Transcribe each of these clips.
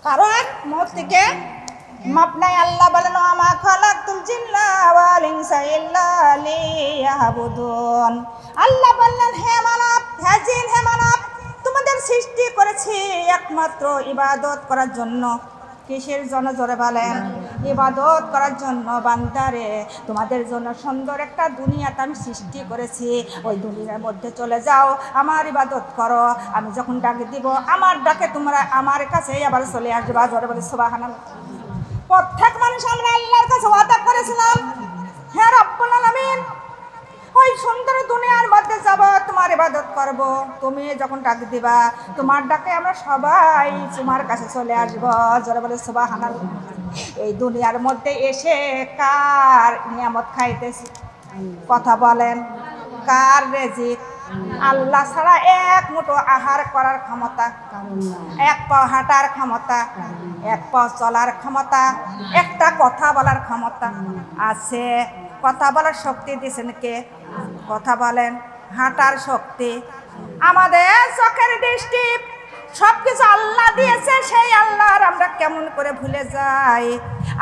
কারণ মত থেকে মাপ নাই। আল্লাহ বলেন আমা খালাকতুল জিন্না ওয়াল ইনসা ইল্লা লিয়াবুদুন। আল্লাহ বললেন হে মানব, হে জিন, হে মানব, তোমাদের সৃষ্টি করেছি একমাত্র ইবাদত করার জন্য। কিসের জন্য জোরে বলেন? ইবাদত করার জন্য। বান্দারে তোমাদের জন্য সুন্দর একটা দুনিয়াতে আমি সৃষ্টি করেছি, ওই দুনিয়ার মধ্যে চলে যাও, আমার ইবাদত করো। আমি যখন ডাক দিব, আমার ডাকে তোমরা আমার কাছে আবার চলে আসবা। জোরে বলে সুবহানাল্লাহ। প্রত্যেক মানুষ আমরা আল্লাহর কাছে ওয়াদা করেছিলাম, হে রব্বুল আলামিন, ওই সুন্দর দুনিয়ার মধ্যে যাব, তোমার ইবাদত করব। তুমি যখন ডাক দিবা, তোমার ডাকে আমরা সবাই তোমার কাছে চলে আসবো। জোরে বলে সুবহানাল্লাহ। এই দুনিয়ার মধ্যে এসে কার নিয়ামত খাইতেছি? কথা বলেন, কার রিজিক? আল্লাহ ছাড়া এক মুঠো আহার করার ক্ষমতা, এক পাও হাঁটার ক্ষমতা, এক পাও চলার ক্ষমতা, একটা কথা বলার ক্ষমতা আছে? কথা বলার শক্তি দিয়েছেন কে? কথা বলেন। হাঁটার শক্তি, আমাদের চোখের দৃষ্টি, সব কিছু আল্লাহ দিয়েছে, সেই আল্লাহর আমরা কেমন করে ভুলে যাই?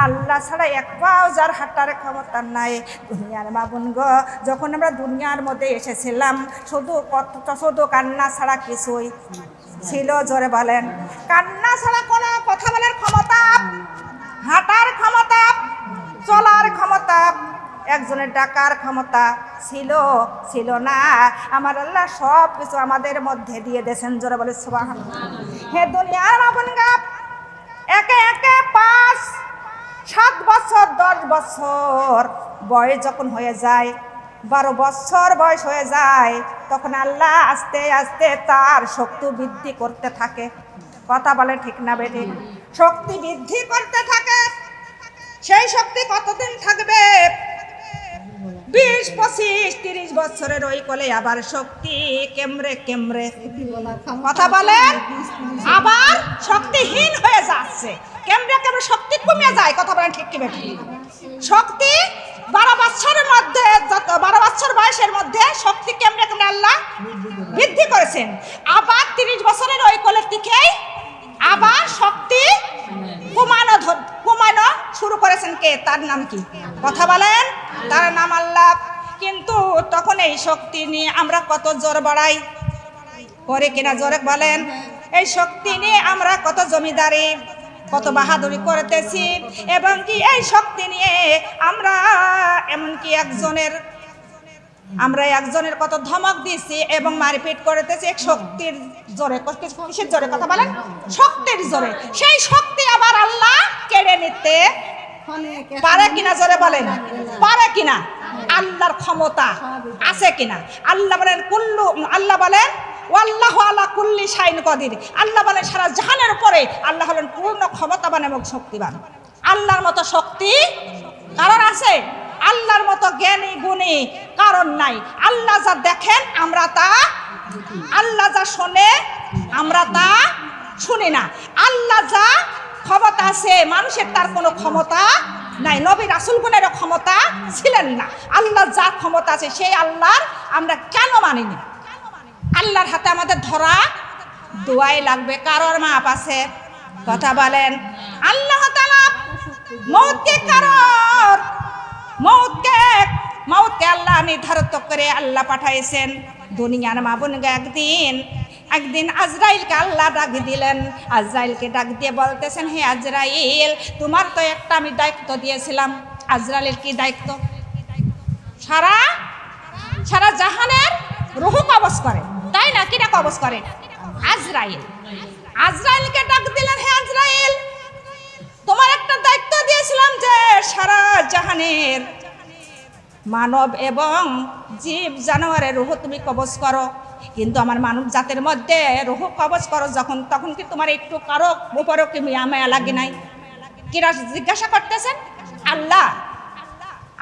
আল্লাহ ছাড়া এক পাও যার হাঁটার ক্ষমতা নাই। দুনিয়ার মাবুন গো, যখন আমরা দুনিয়ার মধ্যে এসেছিলাম, শুধু কান্না ছাড়া কিছুই ছিল? জোরে বলেন। কান্না ছাড়া কোনো কথা বলার ক্ষমতা, হাঁটার ক্ষমতা, চলার ক্ষমতা, একজনের ডাকার ক্ষমতা ছিল না। আমার আল্লাহ সব কিছু আমাদের মধ্যে দিয়ে দিয়েছেন। জোরে বলে সুবহানাল্লাহ। হে দুনিয়ার আপন গাপ, একে একে 5, 7 বছর, 10 বছর বয়স যখন হয়ে যায়, 12 বছর বয়স হয়ে যায়, তখন আল্লাহ আস্তে আস্তে তার শক্তি বৃদ্ধি করতে থাকে। কথা বলে ঠিক না বেঠিক? শক্তি বৃদ্ধি করতে থাকে। সেই শক্তি কতদিন থাকবে? 20, 25, 30 বছরের ওই কোলে আবার শক্তি কেমরে কেমরে, কথা বলেন, আবার শক্তিহীন হয়ে যাচ্ছে। কেমরে কেমরে শক্তি কমে যায়। কথা বলেন ঠিক কি বেঠিক? শক্তি 12 বছরের মধ্যে, যত 12 বছর বয়সের মধ্যে শক্তি কেমরে কেমরে আল্লাহ বৃদ্ধি করেছেন। আবার 30 বছরের ওই কোলের দিকেই আবার শক্তি কমানো শুরু করেছেন। কে? তার নাম কি? কথা বলেন। তার নাম আল্লাহ। কিন্তু তখন এই শক্তি নিয়ে আমরা কত জোর বাড়াই করে কিনা? জোরে বলেন। এই শক্তি নিয়ে আমরা কত জমিদারি, কত বাহাদুরি করতেছি, এবং কি এই শক্তি নিয়ে আমরা এমনকি একজনের কত ধমক দিয়েছি এবং মারপিট করতেছি এক শক্তির জোরে। কিসের জোরে? কথা বলেন। শক্তির জোরে। সেই শক্তি আবার আল্লাহ কেড়ে নিতে পারে কিনা? জোরে বলেন। পারে কিনা? আল্লাহর ক্ষমতা আছে কিনা? আল্লাহ বলেন আল্লাহ বলেন ওয়াল্লাহু আলা কুল্লি শাইইন কদির। আল্লাহ বলেন সারা জাহানের উপরে আল্লাহ হলেন পূর্ণ ক্ষমতাবান এবং শক্তিবান। আল্লাহর মতো শক্তি কারণ আছে? আল্লাহর মতো জ্ঞানী গুণী কারণ নাই। আল্লাহ যা দেখেন আমরা তা, আল্লাহ যা শোনে আমরা তা শুনি না। আল্লাহ যা ক্ষমতা আছে, মানুষের তার কোনো ক্ষমতা নাই। নবী রাসূলগণেরও ক্ষমতা ছিলেন না। আল্লাহ যা ক্ষমতা আছে সেই আল্লাহর আমরা কেন মানি না? আল্লাহর হাতে আমাদের ধরা দোয়াই লাগবে। কারোর মাপ আছে? কথা বলেন। আল্লাহ তাআলা মওতকে মওতকে আল্লাহ নির্ধারিত করে আল্লাহ পাঠাইছেন দুনিয়ার মাবুনকে। একদিন আজরাইলকে আল্লাহ ডাক দিলেন। আজরাইলকে ডাক দিয়ে বলতেছেন, হে আজরাইল, তোমার তো একটা আমি দায়িত্ব দিয়েছিলাম। আজরাইলের কি দায়িত্ব? সারা জাহানের রূহ কবজ করে, তাই না? কিনা কবজ করে? আজরাইলকে ডাক দিলেন, হে আজরাইল, তোমার একটা দায়িত্ব দিয়েছিলাম যে সারা জাহানের মানব এবং জীব জানোয়ারের রূহ তুমি কবজ করো। কিন্তু আমার মানব জাতের মধ্যে রূহ কবজ করো যখন, তখন কি তোমার একটু কারো উপরও কি মায়া লাগে নাই? কিরা জিজ্ঞাসা করতেছেন আল্লাহ।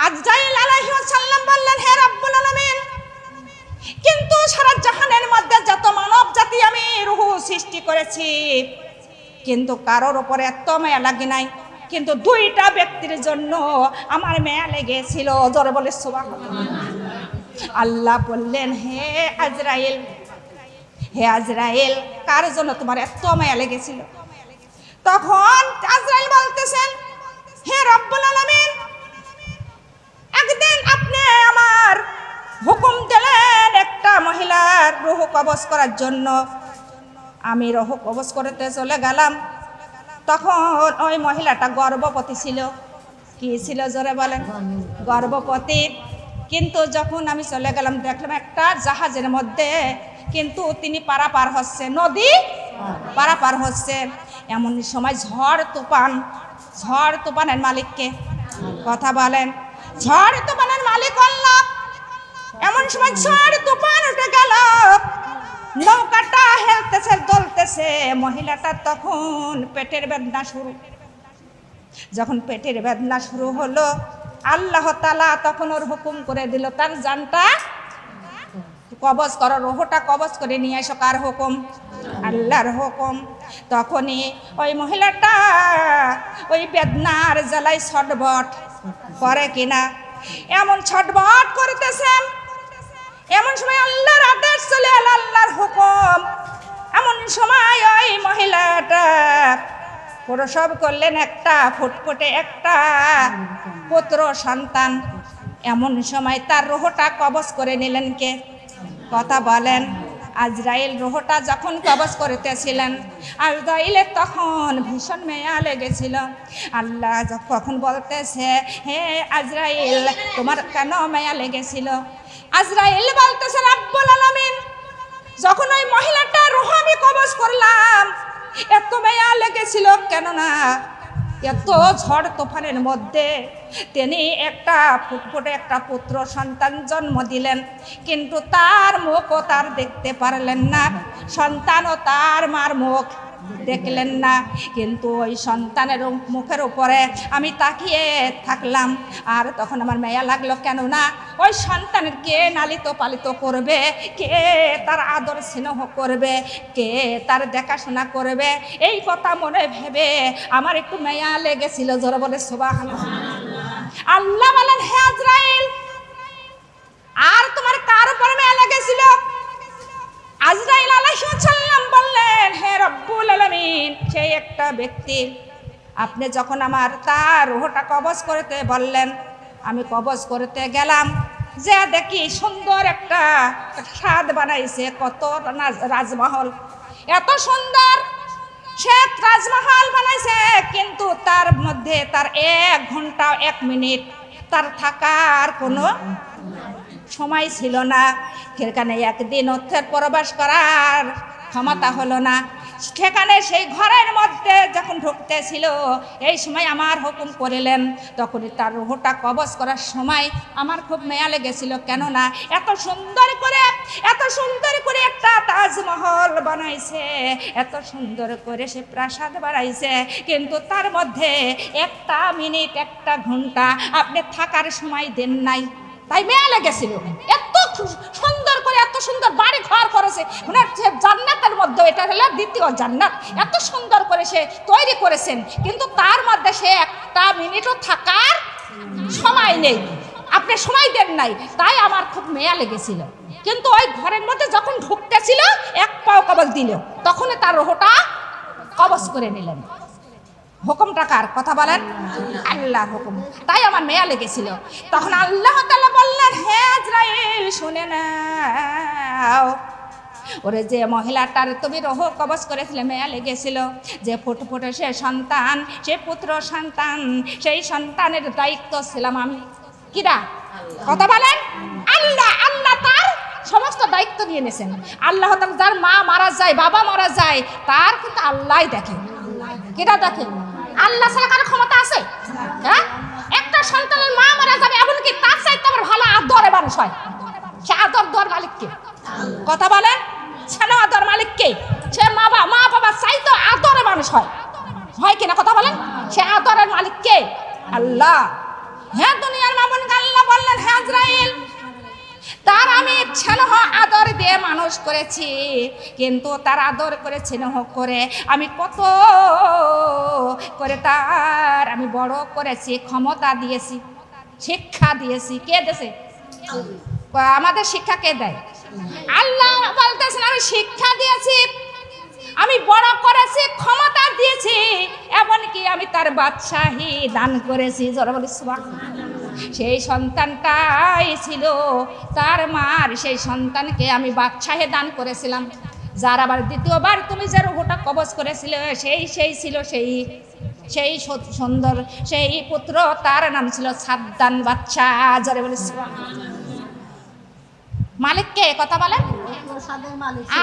আজরাইল আলাইহিস সালাম বললেন, হে রব্বুল আলামিন, কিন্তু সারা জাহানের মধ্যে যত মানব জাতি আমি রূহ সৃষ্টি করেছি, কিন্তু কারোর উপরে এত মায়া লাগে নাই। কিন্তু 2টা ব্যক্তির জন্য আমার মায়া লেগেছিল। জোরে বলে সুবহানাল্লাহ। আল্লাহ বললেন, হে আজরাইল, কার জন্য তোমার এত মায়া লেগেছিল? তখন আজরাইল বলতেছেন, হে রব্বুল আলামিন, একদিন আপনি আমার হুকুম দিলেন একটা মহিলার রূহ কবজ করার জন্য। আমি রূহ কবজ করতে চলে গেলাম। তখন ওই মহিলাটা গর্ভবতী ছিল। কি ছিল জোরে বলেন? গর্ভবতী। কিন্তু যখন আমি চলে গেলাম দেখলাম একটা জাহাজের মধ্যে, কিন্তু তিনি পারাপার হচ্ছে, নদী পারাপার হচ্ছে। এমন সময় ঝড় তুফানের মালিককে, কথা বলেন, ঝড় তুফানের মালিক আল্লাহ। এমন সময় ঝড় তুফান উঠে গেল, নৌকাটা হেলতেছে দলতেছে। মহিলাটা তখন পেটের বেদনা শুরু। যখন পেটের বেদনা শুরু হলো, আল্লাহ তাআলা তখন ওর হুকুম করে দিল, তার জানটা কবজ করো, রূহটা কবজ করে নিয়ে এসো। কার হুকুম? আল্লাহর হুকুম। তখনই ওই মহিলাটা ওই বেদনার জ্বালায় ছটবট করে কিনা, এমন ছটবট করতেছে। এমন সময় আল্লাহর আদেশ চলে এলো, আল্লাহর হুকুম। এমন সময় ওই মহিলাটা প্রসব করলেন একটা ফুটফুটে একটা পুত্র সন্তান। এমন সময় তার রূহটা কবজ করে নিলেন কে? কথা বলেন। আজরাইল রূহটা যখন কবজ করতেছিলেন, আজরাইলের তখন ভীষণ মায়া লেগেছিল। আল্লাহ যখন বলতেছে, হে আজরাইল, তোমার কেন মায়া লেগেছিল? আজরাইল বলতেছে, রব্বুল আলামিন, যখন ওই মহিলাটা রূহ আমি কবজ করলাম, এত মায়া লেগেছিল, কেননা এত ঝড় তুফানের মধ্যে তিনি একটা ফুটফুটে একটা পুত্র সন্তান জন্ম দিলেন, কিন্তু তার মুখও তার দেখতে পারলেন না, সন্তানও তার মার মুখ দেখলেন না। কিন্তু ওই সন্তানের মুখের উপরে আমি তাকিয়ে থাকলাম, আর তখন আমার মায়া লাগলো, কেননা ওই সন্তানের কে লালিত পালিত করবে, কে তার আদর স্নেহ করবে, কে তার দেখাশোনা করবে, এই কথা মনে ভেবে আমার একটু মায়া লেগেছিল। জোরে বলে সুবহানাল্লাহ। আল্লাহ বলেন, হে আজরাইল, আর তোমার কার উপর মায়া লেগেছিল? আজরাইল আলাইহিস সালাম বললেন, হে রব্বুল আলামিন, সেই একটা ব্যক্তি, আপনি যখন আমার তার রূহটা কবজ করতে বললেন, আমি কবজ করতে গেলাম, যে দেখি সুন্দর একটা স্বাদ বানাইছে, কত রাজমহল, এত সুন্দর সে রাজমহল বানাইছে, কিন্তু তার মধ্যে তার 1 ঘন্টা 1 মিনিট তার থাকার কোনো সময় ছিল না। সেখানে একদিন অর্থের প্রবেশ করার ক্ষমতা হলো না। সেখানে সেই ঘরের মধ্যে যখন ঢুকতেছিল, এই সময় আমার হুকুম করিলেন, তখনই তার রূহটা কবজ করার সময় আমার খুব মায়া লেগেছিল, কেননা এত সুন্দর করে একটা তাজমহল বানাইছে, এত সুন্দর করে সে প্রাসাদ বানাইছে, কিন্তু তার মধ্যে 1 মিনিট 1 ঘন্টা আপনি থাকার সময় দেন নাই, তাই মেয়া লেগেছিল। এত সুন্দর করে এত সুন্দর বাড়ি ঘর করেছে, মানে জান্নাতের মধ্যে, এটা হলো দ্বিতীয় জান্নাত, এত সুন্দর করে সে তৈরি করেছেন, কিন্তু তার মধ্যে সে 1 মিনিটও থাকার সময় নেই, আপনি সময় দেন নাই, তাই আমার খুব মেয়া লেগেছিল। কিন্তু ওই ঘরের মধ্যে যখন ঢুকতেছিল, 1 পাও কবজ দিল, তখন তার রূহটা কবজ করে নিলেন। হুকুমটা কার? কথা বলেন, আল্লাহর হুকুম। তাই আমার মেয়া লেগেছিল। তখন আল্লাহ তাআলা বললেন, হে আজরাইল, শুনে নাও, ওরে যে মহিলাটার তুমি রূহ কবজ করেছিলে, মেয়া লেগেছিল, যে ফুটফুটে সে সন্তান, সে পুত্র সন্তান, সেই সন্তানের দায়িত্ব ছিলাম আমি। কিরা? কথা বলেন, আল্লাহ। আল্লাহ তার সমস্ত দায়িত্ব নিয়ে নিয়েছেন। আল্লাহ তাআলা যার মা মারা যায়, বাবা মারা যায়, তার কিন্তু আল্লাহই দেখে। কিরা দেখে? আল্লাহ ছাড়া কারো ক্ষমতা আছে? হ্যাঁ, একটা সন্তানের মা মারা যাবে, এমনকি তার চাইতে আবার ভালো আদরে মানুষ হয়, সে আদর দেওয়ার মালিক কে? কথা বলেন, সেনা আদর মালিক কে? সে মা বাবা চাইতে আদরে মানুষ হয় কিনা? কথা বলেন, সে আদরের মালিক কে? আল্লাহ। হ্যাঁ, দুনিয়ার মামুন আল্লাহ বললেন, হে আজরাইল, তার আমি স্নেহ আদর দিয়ে মানুষ করেছি, কিন্তু তার আদর করে স্নেহ করে আমি কত করে তার আমি বড় করেছি, ক্ষমতা দিয়েছি, শিক্ষা দিয়েছি। কে দিয়েছে? আমাদের শিক্ষা কে দেয়? আল্লাহ বলতেছেন, আমি শিক্ষা দিয়েছি, আমি বড় করেছি, ক্ষমতা দিয়েছি, এমনকি আমি তার বাদশাহী দান করেছি। জোরে বলি সুবহানাল্লাহ। সেই সন্তানটাই ছিল তার মার, সেই সন্তানকে আমি বাদশাহে দান করেছিলাম। যার আবার দ্বিতীয়বার তুমি যে রূহটা কবজ করেছিলে সেই ছিল সেই সুন্দর সেই পুত্র, তার নাম ছিল সাদ্দান বাদশাহ। জোরে বলি সুবহানাল্লাহ। মালিককে কথা বলেন,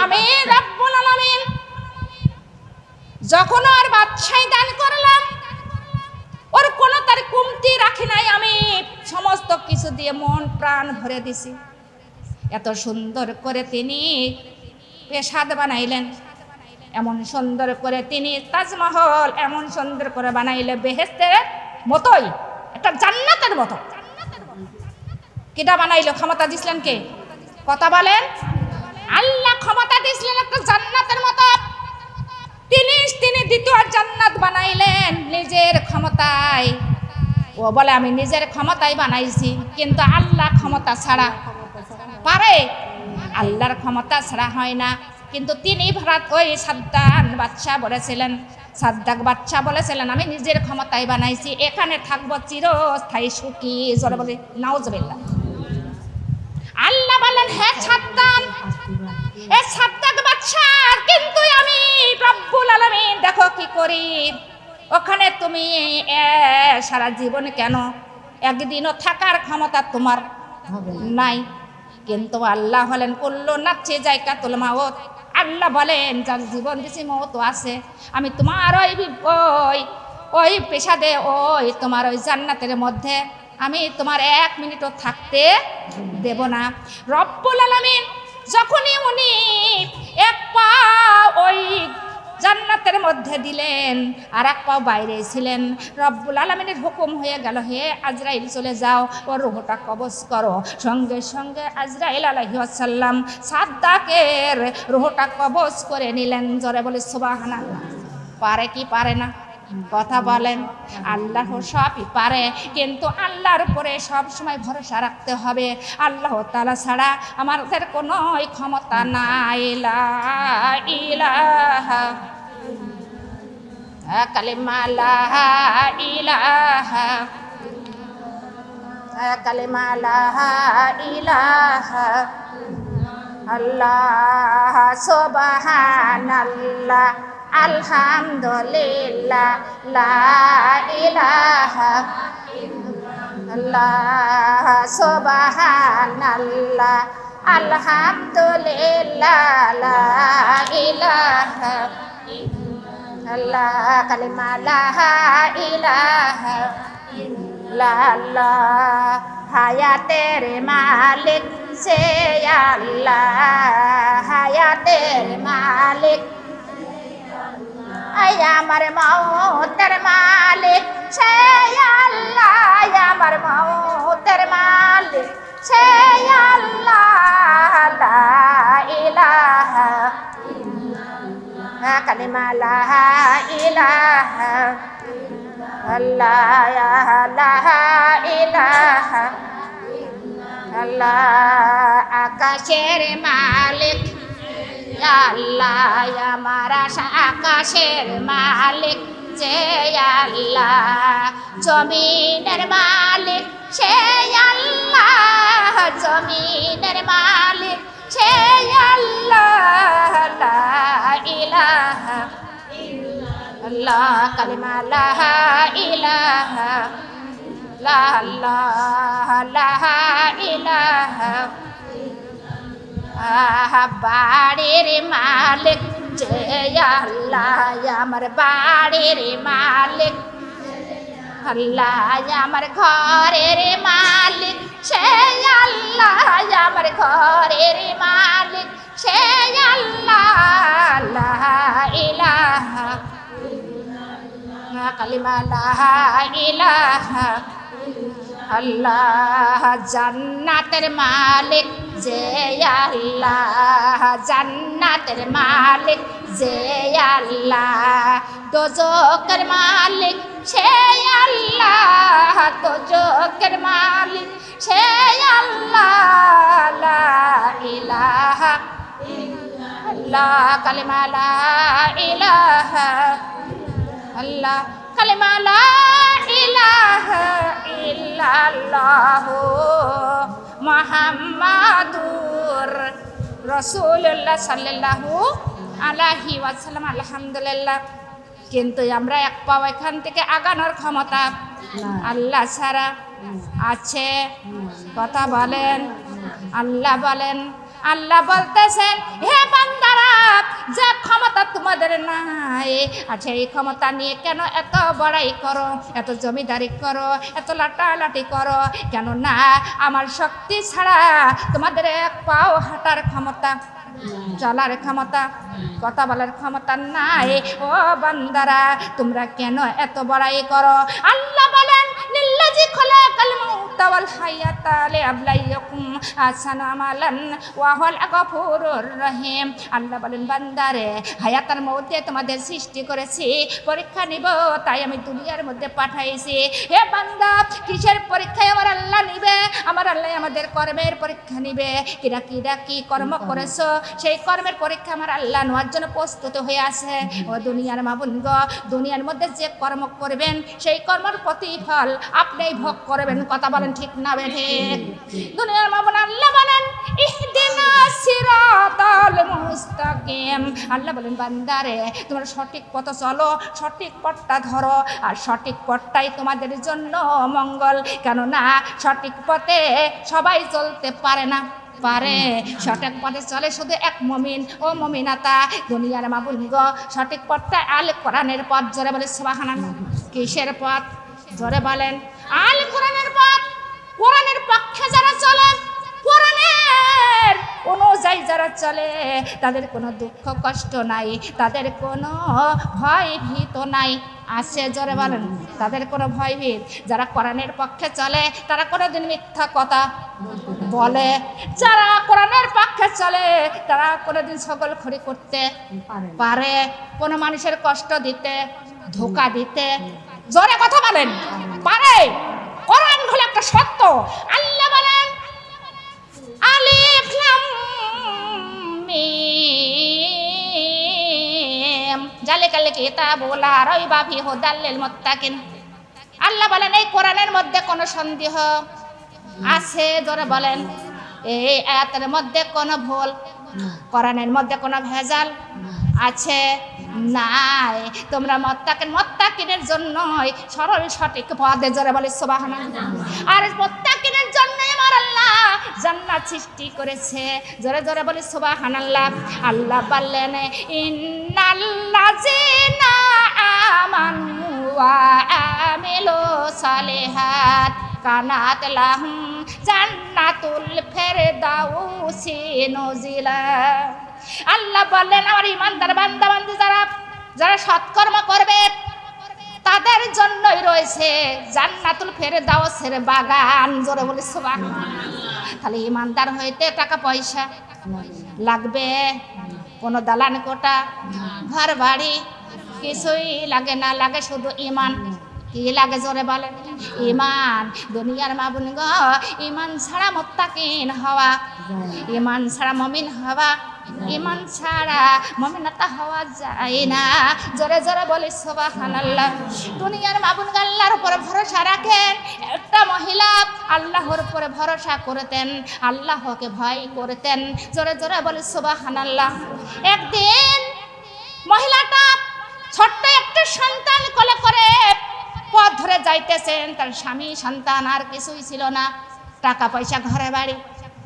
আমি রব্বুল আলামিন। যখন ওর বাদশাহী দান করলাম, ওর কোনো তার কমতি রাখি নাই, আমি সমস্ত কিছু দিয়ে মন প্রাণ ভরে দিছি। এত সুন্দর করে তিনি প্রাসাদ বানাইলেন, এমন সুন্দর করে তিনি তাজমহল এমন সুন্দর করে বানাইলে, বেহেশতের মতোই, একটা জান্নাতের মতো। কেটা বানাইলো? ক্ষমতা দিছিলেন কে? কথা বলেন। আল্লাহ ক্ষমতা দিছিলেন একটা জান্নাতের মতো। তিনি দ্বিতীয় জান্নাত বানাইলেন নিজের ক্ষমতায়। ও বলে আমি নিজের ক্ষমতায় বানাইছি, কিন্তু আল্লাহ ক্ষমতা ছাড়া পারে? আল্লাহর ক্ষমতা ছাড়া হয় না। কিন্তু তিনি ভারত ওই সাদ্দান বাদশাহ বলেছিলেন, সাদ্দাক বাদশাহ বলেছিলেন আমি নিজের ক্ষমতায় বানাইছি, এখানে থাকবো চিরস্থায়ী সুখী। জোরে বলে নাউজুবিল্লাহ। আল্লাহ বলেন হে সাদ্দান, এ সাদ্দাক বাদশাহ, কিন্তু আমি রব্বুল আলামিন দেখো কি করি। ওখানে তুমি সারা জীবন কেন, একদিনও থাকার ক্ষমতা তোমার নাই। কিন্তু আল্লাহ হলেন কুল্লু নাফসি যায়কাতুল মাউত। আল্লাহ বলেন যার জীবন দিছি মওত আছে। আমি তোমার ওই পেশাদে ওই তোমার ওই জান্নাতের মধ্যে আমি তোমার 1 মিনিটও থাকতে দেব না। রব্বুল আলামিন যখনই উনি এক পা ওই জান্নাতের মধ্যে দিলেন, আর এক পা বাইরে ছিলেন, রব্বুল আলামিনের হুকুম হয়ে গেল, হে আজরাইল চলে যাও, ওর রূহটা কবজ করো। সঙ্গে সঙ্গে আজরাইল আলাইহিস সালাম সাদ্দাকের রূহটা কবজ করে নিলেন। জোরে বলে সুবহানাল্লাহ। পারে কি পারে না? কথা বলেন। আল্লাহ সবই পারে, কিন্তু আল্লাহর উপরে সব সময় ভরসা রাখতে হবে। আল্লাহ তাআলা ছাড়া আমাদের কোনো ক্ষমতা নাই। লা ইলাহা কালিমা, লা ইলাহা কালিমা, লা ইলাহা আল্লাহ সুবহানাল্লাহ আলহামদুলিল্লাহ লা ইলাহা ইল্লাল্লাহ সুবহানাল্লাহ আলহামদুলিল্লাহ লা ইলাহা ইল্লাল্লাহ কালিমা লা ইলাহা ইল্লাল্লাহ হায়াতের মালিক সে আল্লাহ, হায়াতের মালিক আমার মওতের মালিক সে আল্লাহ, আমার মওতের মালিক সে আল্লাহ। লা ইলাহা ইল্লাল্লাহ কালিমা লা ইলাহা আল্লাহ, লা ইলাহা আল্লাহ আকাশের মালিক আল্লাহ, আমার আকাশের মালিক যে আল্লাহ, জমিনের মালিক সে আল্লাহ, জমিনের মালিক সে আল্লাহ। লা ইলাহা ইল্লাল্লাহ কালিমা লা ইলাহা ইল্লাল্লাহ লা ইলাহা বাড়ির মালিক যে আল্লাহ, আমার বাড়ির মালিক আল্লাহ, আমার ঘরের মালিক সে আল্লাহ, আমার ঘরের মালিক সে আল্লাহ। লা ইলাহা কালিমা লা ইলাহা আল্লাহ জান্নাতের মালিক যে আল্লাহ, জান্নাতের মালিক যে আল্লাহ, দোজখের মালিক সে আল্লাহ, দোজখের মালিক সে আল্লাহ। লা ইলাহা আল্লাহ কালিমা লা ইলাহা আল্লাহ কালিমা লা ইলাহা ইল্লাল্লাহু মুহাম্মাদুর রাসূলুল্লাহ সাল্লাল্লাহু আলাইহি ওয়াসাল্লাম। আলহামদুলিল্লাহ। কিন্তু আমরা এক পাও এখান থেকে আগানোর ক্ষমতা আল্লাহ ছাড়া আছে? কথা বলেন। আল্লাহ বলেন, আল্লাহ বলতেছেন, হে বান্দারা, যে ক্ষমতা তোমাদের নাই, আচ্ছা এই ক্ষমতা নিয়ে কেন এত বড়াই করো, এত জমিদারি করো, এত লাটালাটি করো? কেন না আমার শক্তি ছাড়া তোমাদের এক পাও হাঁটার ক্ষমতা, চলার ক্ষমতা, কথা বলার ক্ষমতা নাই। ও বান্দারা, তোমরা কেন এত বড়াই করো? আল্লাহ বলেন, লিল্লাযী খালাকাল মাউতা ওয়াল হায়াতা লিয়াবলুয়াকুম আহসানু আমালান ওয়া হুয়াল গফুরুর রহিম। আল্লাহ বলেন, বান্দারে, হায়াত আর মউত দিয়ে তোমাদের সৃষ্টি করেছি, পরীক্ষা নিব, তাই আমি দুনিয়ার মধ্যে পাঠাইছি। হে বান্দা, কিসের পরীক্ষায় আমার আল্লাহ নিবে? আমার আল্লাহ আমাদের কর্মের পরীক্ষা নিবে। কিরা কিরা কি কর্ম করেছো, সেই কর্মের পরীক্ষা আমার আল্লাহ নেওয়ার জন্য প্রস্তুত হয়ে আছে। ও দুনিয়ার মাবুনগ, দুনিয়ার মধ্যে যে কর্ম করবেন সেই কর্মের প্রতিফল আপনিই ভোগ করবেন। কথা বলেন ঠিক না বেঠে? দুনিয়ার মাবুন আল্লাহ বলেন, ইহদিনাস সিরাতাল মুস্তাকিম। আল্লাহ বলেন, বান্দারে, তোমরা সঠিক পথে চলো, সঠিক পথটা ধরো, আর সঠিক পথটাই তোমাদের জন্য মঙ্গল। কেননা সঠিক পথে সবাই চলতে পারে না, পারে। সঠিক পথে চলে শুধু এক মুমিন ও মুমিনাতা। দুনিয়ার মাবুনগ, সঠিক পথটা আল কোরআনের পথ। জোরে বলে সুবহানাল্লাহ। কিসের পথ? জোরে বলেন। আল কোরআনের পথ। কোরআনের পক্ষে যারা চলে, কোরআনের অনুযায়ী যারা চলে, তাদের কোনো দুঃখ কষ্ট নাই, তাদের কোনো ভয় ভীত নাই। আছে? জোরে বলেন। তাদের কোনো ভয় ভীত। যারা কোরআনের পক্ষে চলে তারা কোনোদিন মিথ্যা কথা বলে। যারা কোরআনের পক্ষে চলে তারা কোনোদিন ছগলখড়ি করতে পারে, কোনো মানুষের কষ্ট দিতে, ধোঁকা দিতে, জোরে কথা বলেন, পারে। কোরআন হলো একটা সত্য। আল্লাহ বলেন, আলিফ লাম মিম যালিকাল কিতাবু লা রাইবা ফীহি হুদাল লিল মুত্তাকিন। আল্লাহ বলেন, এই কোরআনের মধ্যে কোনো সন্দেহ আছে? জোরে বলেন। এই আয়াতের মধ্যে কোনো ভুল, কোরআনের মধ্যে কোনো ভেজাল আছে? নাই। তোমরা মুত্তাকিনের জন্যই সরল সঠিক পথে। জোরে বলে সুবহানাল্লাহ। আর মুত্তাকিনের জন্যই আমার আল্লাহ জান্নাত সৃষ্টি করেছে। জোরে জোরে বলে সুবহানাল্লাহ। আল্লাহ বললেন, ইন্নাল্লাযিনা আমানু ওয়া আমিলু সালিহাত কানাত লাহুম জান্নাতুল ফিরদাউসি নুজিলা। আল্লাহ বললেন, আমার ইমানদার বান্দা বান্দি যারা যারা সৎকর্ম করবে তাদের জন্যই রয়েছে জান্নাতুল ফিরদাউসের বাগান। জোরে বলে সুবহানাল্লাহ। তাহলে ইমানদার হইতে টাকা পয়সা লাগবে? কোনো দালান কোঠা, ঘর বাড়ি কিছুই লাগে না, লাগে শুধু ঈমান। কি লাগে? জোরে বলেন। ঈমান। দুনিয়ার মাবুনগ, ঈমান ছাড়া মুত্তাকিন হওয়া, ঈমান ছাড়া মুমিন হওয়া, ঈমান ছাড়া মুমিনাতা হওয়া যায় না। জোরে জোরে বলি সুবহানাল্লাহ। দুনিয়ার মাবুনগ, আল্লাহর উপরে ভরসা রাখেন। একটা মহিলা আল্লাহর উপরে ভরসা করতেন, আল্লাহকে ভয় করতেন। জোরে জোরে বলি সুবহানাল্লাহ। একদিন মহিলাটা ছোট্ট একটা সন্তান কোলে করে পথ ধরে যাইতেছেন। তার স্বামী, সন্তান আর কিছুই ছিল না, টাকা পয়সা, ঘরে বাড়ি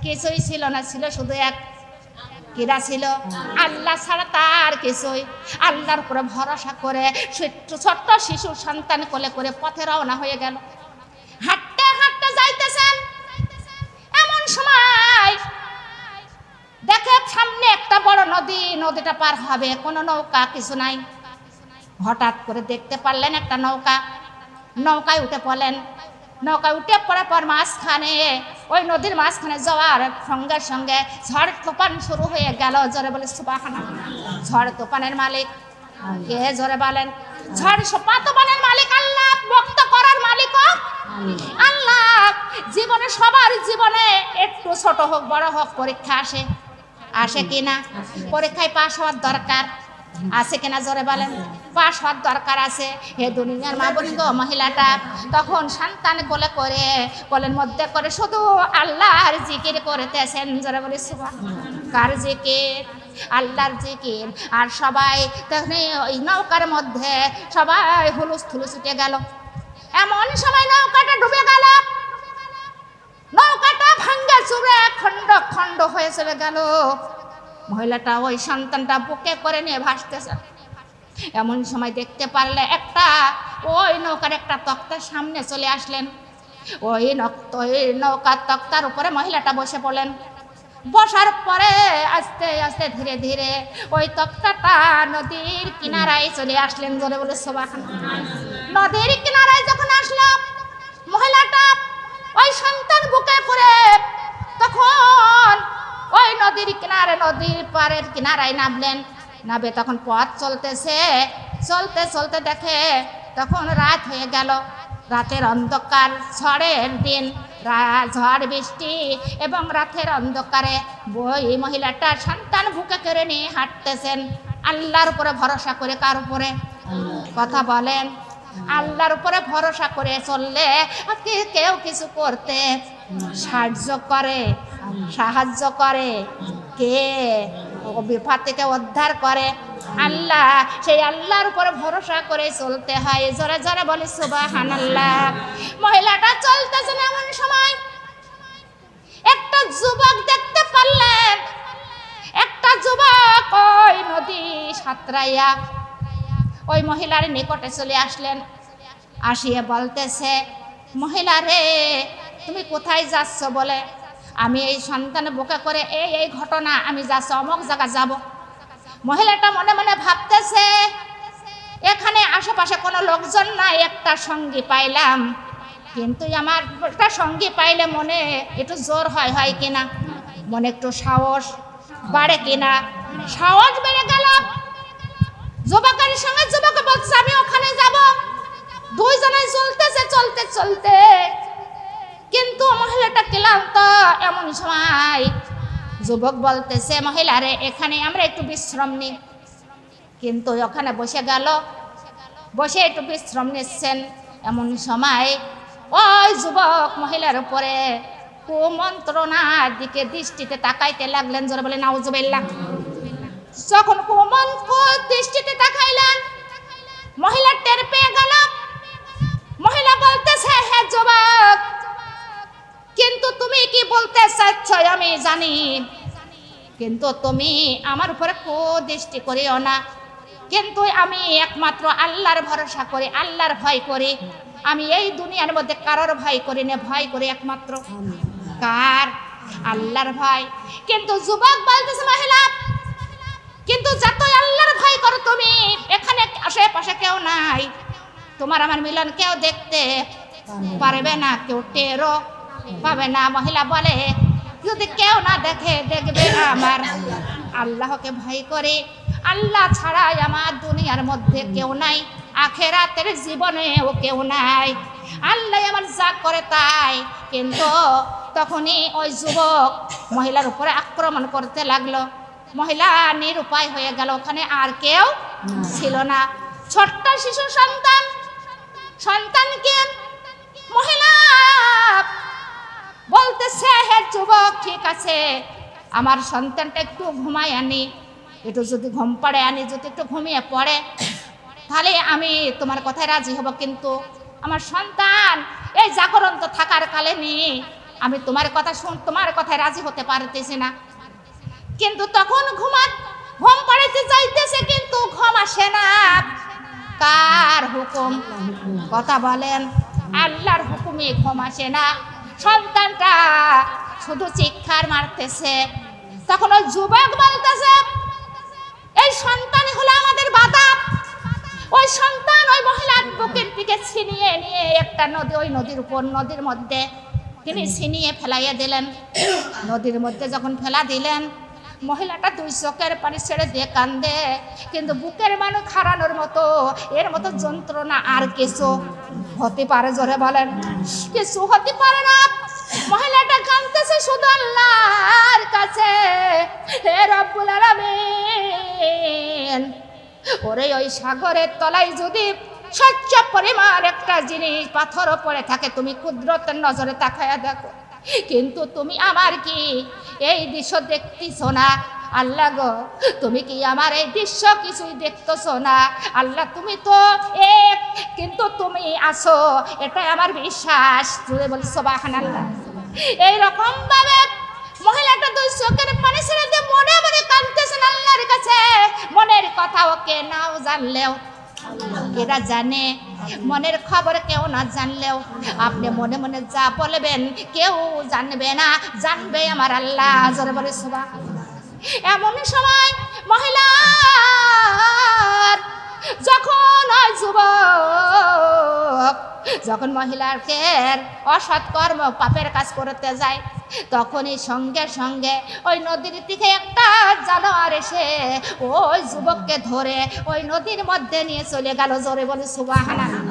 কিছুই ছিল না, ছিল শুধু এক কিরা ছিল আল্লাহ ছাড়া তার কিছুই। আল্লাহর উপরে ভরসা করে ছোট্ট শিশু সন্তান কোলে করে পথে রওনা হয়ে গেল। হাঁটতে হাঁটতে যাইতেছেন, এমন সময় দেখে সামনে একটা বড় নদী, নদীটা পার হবে, কোনো নৌকা কিছু নাই। হঠাৎ করে দেখতে পারলেন একটা নৌকা, নৌকায় উঠে পড়লেন। নৌকায় উঠে পড়ার পর মাঝখানে, ওই নদীর মাঝখানে যাওয়ার সঙ্গে সঙ্গে ঝড় তুফান শুরু হয়ে গেল। জোরে বলে সুবহানাল্লাহ। ঝড় তুফানের মালিক কে? জোরে বলেন। ঝড় তুফানের মালিক আল্লাহ, মুক্ত করার মালিক আল্লাহ। জীবনে সবার জীবনে একটু ছোট হোক বড় হোক পরীক্ষা আসে, আসে কিনা? পরীক্ষায় পাশ হওয়ার দরকার আছে কিনা জোরে বলেন? পাশ হওয়ার দরকার আছে। হে দুনিয়ার মা বোন গো, মহিলাটা তখন সন্তান কোলে করে কোলের মধ্যে করে শুধু আল্লাহর জিকির করতেছেন। জোরে বলি সুবহানাল্লাহ। কার জিকির? আল্লাহর জিকির। আর সবাই তখন ওই নৌকার মধ্যে সবাই হুলুস থুলুস উঠে গেল। এমন সময় নৌকাটা ডুবে গেল, নৌকাটা ভাঙ্গা চুরে খণ্ড খণ্ড হয়ে চলে গেল। মহিলাটা ওই সন্তানটা বুকে করে নিয়ে ভাসতেছে। এমন সময় দেখতে পারলে একটা ওই নৌকার একটা তক্তার সামনে চলে আসলেন। ওই নৌকার তক্তার উপরে মহিলাটা বসে পড়লেন। বসার পরে আস্তে আস্তে ধীরে ধীরে ওই তক্তাটা নদীর কিনারায় চলে আসলেন। জোরে বলে সুবহানাল্লাহ। নদীর কিনারায় যখন আসলাম, মহিলাটা ওই সন্তান বুকে করে তখন ওই নদীর কিনারে, নদীর পাড়ের কিনারায় নামলেন। নামে তখন পথ চলতেছে, চলতে চলতে দেখে তখন রাত হয়ে গেল। রাতের অন্ধকার, ঝড়ের দিন, ঝড় বৃষ্টি এবং রাতের অন্ধকারে ওই মহিলাটা সন্তান বুকে করে নিয়ে হাঁটতেছেন আল্লাহর উপরে ভরসা করে। কার উপরে? কথা বলেন। আল্লাহর উপরে ভরসা করে চললে কেউ কিছু করতে সাহায্য করে কে? বিপদ থেকে উদ্ধার করে আল্লাহ। সেই আল্লাহর উপরে ভরসা করে চলতে হয়। জোরে জোরে বলি সুবহানাল্লাহ। মহিলাটা চলতেছেন, এমন সময় একটা যুবক দেখতে পারলেন। একটা যুবক ওই নদী সাঁতরাইয়া ওই মহিলার নিকটে চলে আসলেন। আসিয়ে বলতেছে, মহিলা রে, তুমি কোথায় যাচ্ছ? বলে, আমি এই সন্তান বুকে করে এই ঘটনা, আমি যাচ্ছি অমুক জায়গা যাব। মহিলাটা মনে মনে ভাবতেছে, এখানে আশেপাশে কোনো লোকজন নাই, একটা সঙ্গী পাইলাম, কিন্তু আমার একটা সঙ্গী পাইলে মনে একটু জোর হয় কিনা, মনে একটু সাহস বাড়ে কিনা। সাহস বেড়ে গেল। যুবকের সঙ্গে যুবক বলছে, আমি ওখানে যাব। দুইজনে চলতেছে, চলতে চলতে কিন্তু মহিলাটা ক্লান্ত। এমন সময় যুবক বলতেছে, মহিলারে, এখানে আমরা একটু বিশ্রাম নিই। কিন্তু ওখানে বসে গেল, বসে একটু বিশ্রাম নিচ্ছেন। এমন সময় ওই যুবক মহিলার উপরে কুমন্ত্রণার দিকে দৃষ্টিতে তাকাইতে লাগলেন। জোরে বলে নাউজুবিল্লাহ। যখন দৃষ্টিতে তাকাইলেন, মহিলা টের পেয়ে গেল। মহিলা বলতেছে, হে যুবক, কিন্তু তুমি কি বলতে চাচ্ছ আমি জানি, কিন্তু তুমি আমার উপরে কুদৃষ্টি করিও না। কিন্তু আমি একমাত্র আল্লাহর ভরসা করি, আল্লাহর ভয় করি। আমি এই দুনিয়ার মধ্যে কারোর ভয় করি না, ভয় করি একমাত্র কার? আল্লাহর ভয়। কিন্তু যুবক বলতেছে, মহিলা, কিন্তু যতই আল্লাহর ভয় করো তুমি, এখানে আশেপাশে কেউ নাই, তোমার আমার মিলন কেউ দেখতে পারবে না, কেউ টেরও পাবে না। মহিলা বলে, যদি কেউ না দেখে, দেখবে আমার আল্লাহকে ভয় করে। আল্লাহ ছাড়াই আমার দুনিয়ার মধ্যে কেউ নাই, আখেরাতের জীবনেও কেউ নাই। আল্লাহ আমার যা করে তাই। কিন্তু তখনই ওই যুবক মহিলার উপরে আক্রমণ করতে লাগলো। মহিলা নিরুপায় হয়ে গেল, ওখানে আর কেউ ছিল না। ছোট্ট শিশু সন্তানকে মহিলা বলতেছে, হে যুবক, ঠিক আছে, আমার সন্তানটা একটু ঘুমাই আনি, একটু যদি ঘুম পাড়ে আনি, যদি একটু ঘুমিয়ে পড়ে, তাহলে আমি তোমার কথায় রাজি হব। কিন্তু আমার সন্তান এই জাগরন্ত থাকার কালে নিয়ে আমি তোমার কথায় রাজি হতে পারতেছি না। কিন্তু তখন ঘুম পাড়াতে যাইতেছে, কিন্তু ঘুম আসে না। কার হুকুম? কথা বলেন। আল্লাহর হুকুমে ঘুম আসে না। সন্তানটা শুধু চিৎকার মারতেছে। তখন ওই যুবক বলতেছে, এই সন্তানই হলো আমাদের বাধা। ওই সন্তান ওই মহিলার বুকের দিকে ছিনিয়ে নিয়ে একটা নদী, ওই নদীর মধ্যে তিনি ছিনিয়ে ফেলাইয়া দিলেন। নদীর মধ্যে যখন ফেলা দিলেন, মহিলাটা দুই চোখের পানি ছেড়ে দিয়ে কান্দে। কিন্তু বুকের মানুষ হারানোর মতো, এর মতো যন্ত্রণা আর কিছু হতে পারে? জোরে বলেন, কিছু হতে পারে না। মহিলাটা কাঁদতেছে শুধু আল্লাহর কাছে, হে রব্বুল আলামিন, ওরে ওই সাগরের তলায় যদি স্বচ্ছ পরিমাণ একটা জিনিস পাথরও পড়ে থাকে, তুমি কুদরতের নজরে তাকায়া দেখো, কিন্তু তুমি আমার কি এই দৃশ্য দেখতেছো না? আল্লাহ গো, তুমি কি আমার এই দৃশ্য কিছুই দেখতেছো না? আল্লাহ তুমি তো এক, কিন্তু তুমি আসো, এটাই আমার বিশ্বাস। জুড়ে বলি সুবহানাল্লাহ। এইরকম ভাবে মহিলাটা দুই চোখের পানি ছেড়ে দিয়ে মনে মনে কাঁদতেছেন আল্লাহর কাছে। মনের কথা ওকে নাও জানলেও, এরা জানে, মনের খবর কেউ না জানলেও আপনি মনে মনে যা বলবেন কেউ জানবে না, জানবে আমার আল্লাহ। জোরে বলে সুবহানাল্লাহ। এমন সময় মহিলার যখন ওই যুবক যখন মহিলাকে অসৎ কর্ম পাপের কাজ করতে যায়, তখনই সঙ্গে সঙ্গে ওই নদীর দিকে একটা জানোয়ার এসে ওই যুবককে ধরে ওই নদীর মধ্যে নিয়ে চলে গেল। জোরে বলে সুবহানাল্লাহ।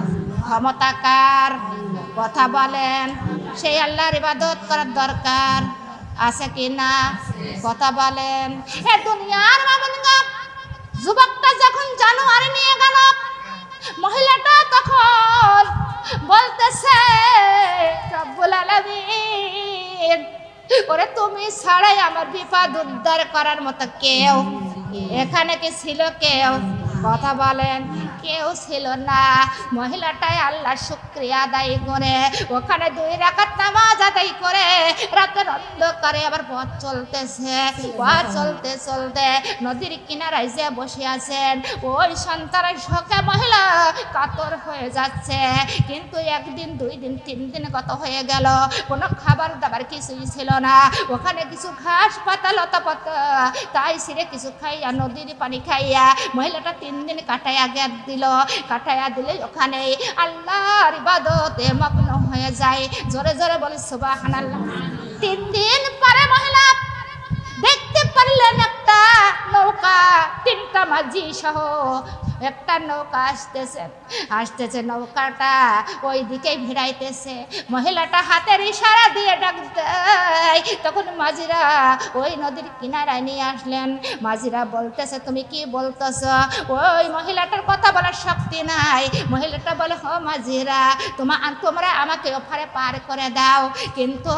ক্ষমতা কার? কথা বলেন। সেই আল্লাহর ইবাদত করার দরকার আছে কি না? কথা বলেন। এ দুনিয়ার মামুনগা যুবকটা যখন জানোয়ার নিয়ে গেল, মহিলাটা তখন বলতেছে রব্বুল আলামিন, ওরে তুমি ছাড়াই আমার বিপদ উদ্ধার করার মতো কেউ এখানে কি ছিল? কেউ? কথা বলেন। কেউ ছিল না। মহিলাটাই আল্লাহ শুকরিয়া আদায় করে ওখানে 2 রাকাত নামাজ আদায় করে রাতের অন্ধকারে আবার পথ চলতেছে। পথ চলতে চলতে নদীর কিনারায় যে বসে আছেন, ওই সন্তানের শোকে মহিলা কাতর হয়ে যাচ্ছে। কিন্তু 1 দিন 2 দিন 3 দিন কত হয়ে গেল, কোনো খাবার দাবার কিছুই ছিল না। ওখানে কিছু ঘাস পাতা লতা পাতা তাই ছিঁড়ে কিছু খাইয়া নদীর পানি খাইয়া মহিলাটা 3 দিন কাটাইয়া গেট দিল। কাটাইয়া দিলে ওখানে আল্লাহর ইবাদতে মগ্ন হয়ে যায়। জোরে জোরে বলে সুবহানাল্লাহ। 3 দিন পরে মহিলা দেখতে পারলেন একটা নৌকা, 3টা মাঝি সহ একটা নৌকা আসতেছে। নৌকাটা ওই দিকেই ভিড়াইতেছে। মহিলাটা হাতের ইশারা দিয়ে ডাক দেয়। তখন মাঝিরা ওই নদীর কিনারায় নিয়ে আসলেন। মাঝিরা বলতেছে, তুমি কি বলতেছ? ওই মহিলাটার কথা বলার শক্তি নাই। মহিলাটা বলে, হ মাঝিরা, তোমরা আমাকে ওপারে পার করে দাও। কিন্তু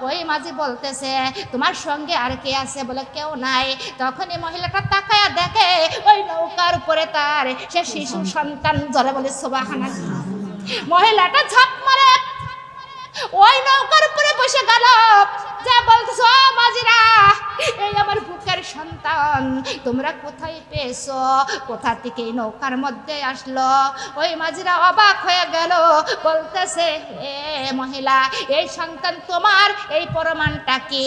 ওই মাঝি বলতেছে, তোমার সঙ্গে আর কে আছে? বলে, কেউ নাই। তখনই মহিলাটা তাকায়া দেখে ওই নৌকার উপরে তার সে শিশু সন্তান। জোরে বলে সুবহানাল্লাহ। মহিলাটা ঝাঁপ মারে ওই নৌকার উপরে বসে গেল। যা বলতেছো, মাঝিরা, এই আমার বুকের সন্তান তোমরা কোথায় পেয়েছো? কোথা থেকে এই নৌকার মধ্যে আসলো? ওই মাঝিরা অবাক হয়ে গেল। বলতেছে, হে মহিলা, এই সন্তান তোমার, এই প্রমাণটা কি?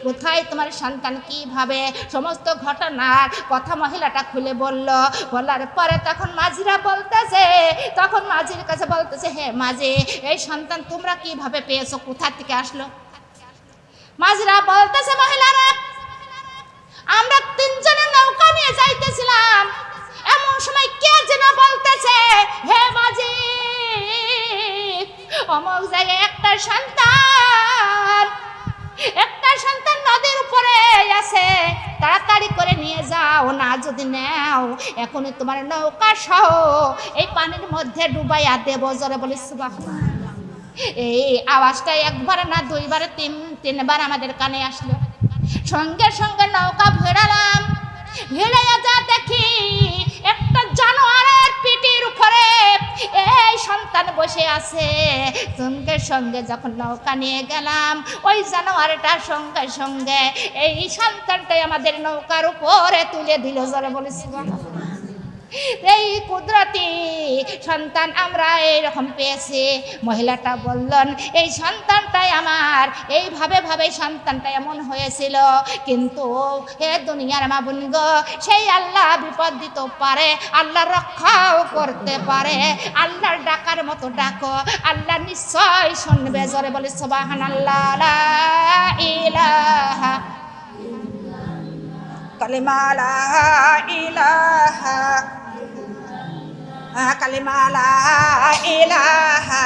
কোথায় তোমার সন্তান? কিভাবে? সমস্ত ঘটনার কথা মহিলাটা খুলে বলল। বলার পরে তখন মাঝিরা বলতেছে, তখন মাঝির কাছে বলতেছে, হে মাঝি, এই সন্তান তোমরা কিভাবে পেয়েছো? কোথা থেকে আসলো? মাঝিরা বলতেছে, মহিলারা, আমরা 3 জনের নৌকা নিয়ে যাইতেছিলাম, এমন সময় কে যেন বলতেছে, হে মাঝি, অমুক জায়গায় একটা সন্তান নদীর উপরে আছে, তাড়াতাড়ি করে নিয়ে যাও, না যদি নেও এখনই তোমার নৌকা সহ এই পানির মধ্যে ডুবাইয়া দেব। জোরে বলি সুবহানাল্লাহ। এই আওয়াজটা 1 বার না 2 বার 3 বার আমাদের কানে আসলো। সঙ্গে সঙ্গে নৌকা ভেড়ালাম। ভেড়াইয়া যা দেখি একটা জানোয়ারের পিঠের উপরে এই সন্তান বসে আছে। সঙ্গে সঙ্গে যখন নৌকা নিয়ে গেলাম, ওই জানোয়ারটার সঙ্গে সঙ্গে এই সন্তানটাই আমাদের নৌকার উপরে তুলে দিল। জোরে বলে সুবহানাল্লাহ। এই কুদরতি সন্তান আমরা এইরকম পেয়েছি। মহিলাটা বললেন, এই সন্তানটাই আমার, এইভাবে সন্তানটা এমন হয়েছিল। কিন্তু হে দুনিয়ার মা বোন গো, সেই আল্লাহ বিপদ দিতে পারে, আল্লাহ রক্ষাও করতে পারে। আল্লাহর ডাকার মতো ডাকো, আল্লাহ নিশ্চয় শুনবে। জোরে বলে সুবহানাল্লাহ। লা ইলাহা কালিমা লা ইলাহা কালিমা লা ইলাহা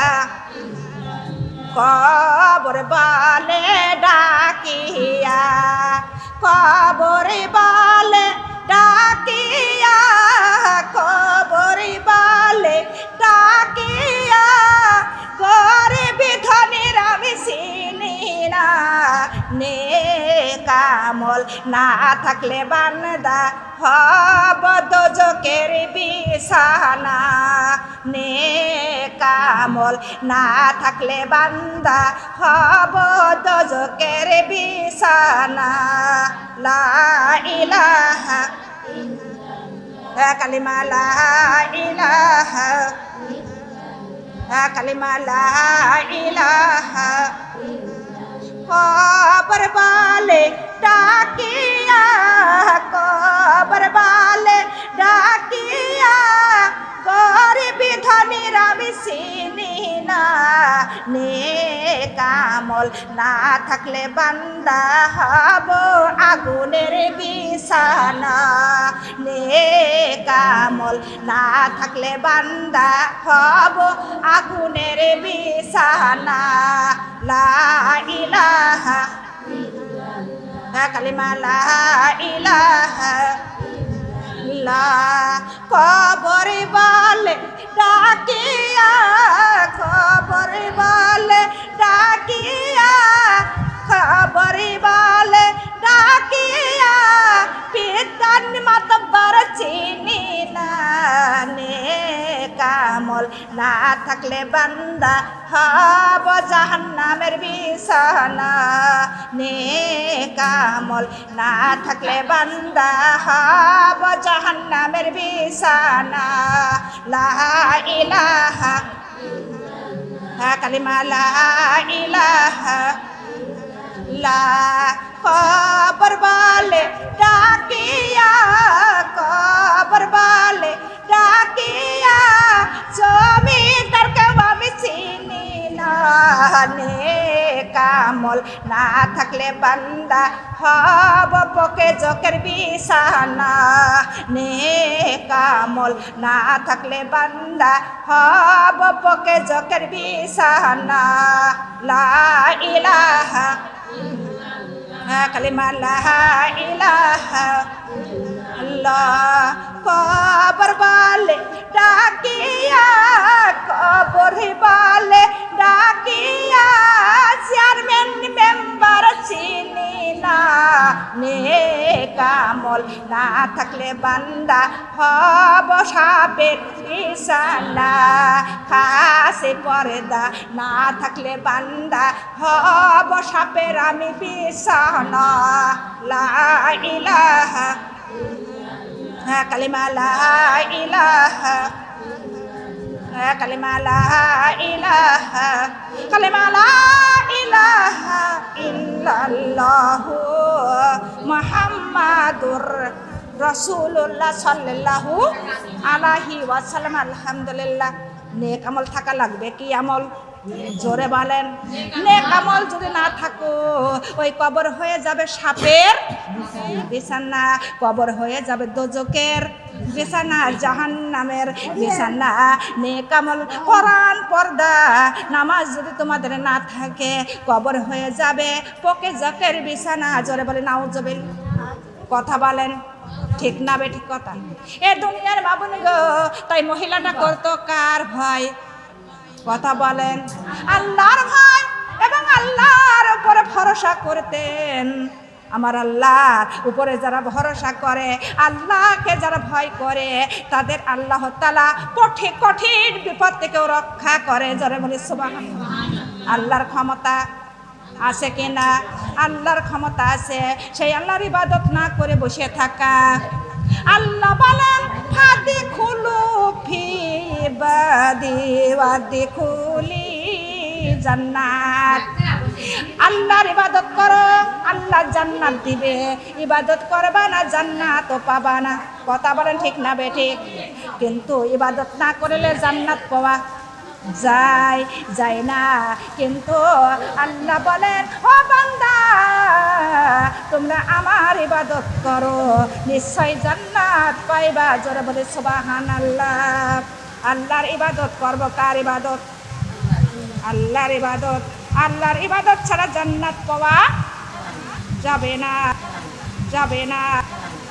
কব কবর বলে ডাকিয়া, কবর বলে ডাকিয়া, কবর বলে ডাকিয়া, গরিব ধনীর আমি চিনি না, নেক আমল না থাকলে বান্দা হব দোজকের বিছানা, নেক আমল না থাকলে বান্দা হব দোজকের বিছানা। লা ইলাহা কালিমা, লা ইলাহা কালিমা, লা ইলাহা। কবর বলে ডাকিয়া, কবর বলে ডাকিয়া, গরিব ধনীর আমি চিনি না, নেক আমল না থাকলে বান্দা হব আগুনের বিছানা, নেক আমল না থাকলে বান্দা হব আগুনের বিছানা। লা ইলাহা কালিমা, লা ইলাহা ইল্লাল্লাহ। কবর বলে ডাকিয়া, কবর বলে ডাকিয়া, কবর বলে ডাকিয়া, পিতার মাতব্বর চিনি না, নেক আমল না থাকলে বান্দা হব জাহান্নামের বিছানা, নেক আমল না থাকলে বান্দা হব জাহান্নামের বিছানা। লা ইলাহা কালিমা, লা ইলাহা ইল্লাল্লাহ। কবর বলে ডাকিয়া, কবর বলে ডাকিয়া, জমিদারকে আমি চিনি না, নেক আমল না থাকলে বান্দা হব পকে জকের বিছানা, নেক আমল না থাকলে বান্দা হব পকে জকের বিছানা। লা ইলাহা কালিমা, লা ইলাহা ইল্লাল্লাহ। কবর বলে ডাকিয়া, কবর বলে ডাকিয়া, চেয়ারম্যান মেম্বার চিনি না, নেক আমল না থাকলে বান্দা হব সাপের বিছানা, খাসে পর্দা না থাকলে বান্দা হব সাপের আমি বিছানা। লা ইলাহা কালিমা, লা ইলাহা কালিমা, লা ইলাহা কালিমা, লা ইলাহা ইল্লাল্লাহু মুহাম্মাদুর রাসূলুল্লাহ সাল্লাল্লাহু আলাইহি ওয়াসাল্লাম। আলহামদুলিল্লাহ। নেক আমল থাকা লাগবে। কি আমল? জোরে বলেন। নেক আমল যদি না থাকো ওই কবর হয়ে যাবে সাপের বিছানা, কবর হয়ে যাবে দোজকের বিছানা, জাহান্নামের বিছানা। নেক আমল, কোরআন পর্দা নামাজ যদি তোমাদের না থাকে কবর হয়ে যাবে পকে জকের বিছানা। জোরে বলে নাউজুবিল্লাহ। কথা বলেন ঠিক না বেঠিক কথা? এ দুনিয়ার বাবুন গো, তাই মহিলাটা করতো কার ভয়? কথা বলেন আল্লাহর ভয়, এবং আল্লাহর উপরে ভরসা করতেন। আমার আল্লাহর উপরে যারা ভরসা করে, আল্লাহকে যারা ভয় করে, তাদের আল্লাহ তাআলা কঠিন কঠিন বিপদ থেকেও রক্ষা করে। যারা বলে সুবহানাল্লাহ। আল্লাহর ক্ষমতা আছে কিনা? আল্লাহর ক্ষমতা আছে। সেই আল্লাহর ইবাদত না করে বসে থাকা। আল্লাহ বলেন হাদি খুলু ফি বাদি ওয়াদি খুলি জান্নাত। আল্লাহর ইবাদত করো, আল্লাহ জান্নাত দিবে। ইবাদত করবা না, জান্নাত পাবা না। কথা বলেন ঠিক না বেঠিক? কিন্তু ইবাদত না করলে জান্নাত পাওয়া যায় না। কিন্তু আল্লাহ বলেন ও বান্দা তোমরা আমার ইবাদত করো, নিশ্চয় জান্নাত পাইবা। জোরে বলে সুবহানাল্লাহ। আল্লাহর ইবাদত করব। কার ইবাদত? আল্লাহর ইবাদত। আল্লাহর ইবাদত ছাড়া জান্নাত পাওয়া যাবে না, যাবে না।